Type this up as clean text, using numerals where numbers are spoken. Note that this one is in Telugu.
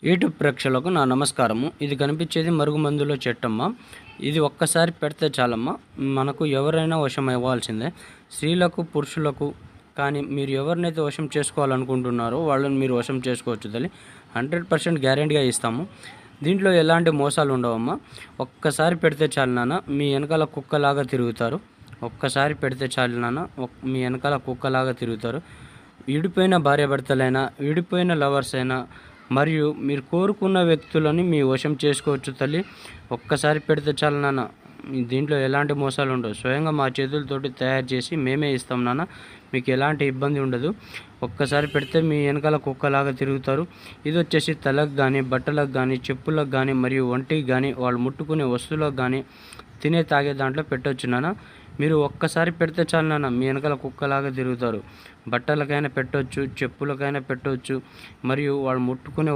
యూట్యూబ్ ప్రేక్షకులకు నా నమస్కారము. ఇది కనిపించేది మరుగుమందులో చెట్టమ్మ. ఇది ఒక్కసారి పెడితే చాలమ్మ, మనకు ఎవరైనా వశం అవ్వాల్సిందే. స్త్రీలకు, పురుషులకు కానీ మీరు ఎవరినైతే వశం చేసుకోవాలనుకుంటున్నారో వాళ్ళని మీరు వశం చేసుకోవచ్చు తల్లి. 100% గ్యారెంటీగా ఇస్తాము. దీంట్లో ఎలాంటి మోసాలు ఉండవమ్మా. ఒక్కసారి పెడితే చాలు నాన్న, మీ వెనకాల కుక్కలాగా తిరుగుతారు. ఒక్కసారి పెడితే చాలు నాన్న, మీ వెనకాల కుక్కలాగా తిరుగుతారు. విడిపోయిన భార్యాభర్తలైనా, విడిపోయిన లవర్స్ అయినా, మరియు మీరు కోరుకున్న వ్యక్తులని మీ వశం చేసుకోవచ్చు తల్లి. ఒక్కసారి పెడితే చాలు నాన్న, దీంట్లో ఎలాంటి మోసాలు ఉండవు. స్వయంగా మా చేతులతోటి తయారు చేసి మేమే ఇస్తాం నాన్న, మీకు ఎలాంటి ఇబ్బంది ఉండదు. ఒక్కసారి పెడితే మీ వెనకాల కుక్కలాగా తిరుగుతారు. ఇది వచ్చేసి తలకు కానీ, బట్టలకు కానీ, చెప్పులకు కానీ, మరియు ఒంటికి కానీ, వాళ్ళు ముట్టుకునే వస్తువులకు కానీ, తినే తాగే దాంట్లో పెట్టవచ్చు నాన్న. మీరు ఒక్కసారి పెడితే చాలు నాన్న, మీ వెనకాల కుక్కలాగా తిరుగుతారు. బట్టలకైనా పెట్టవచ్చు, చెప్పులకైనా పెట్టవచ్చు, మరియు వాళ్ళు ముట్టుకునే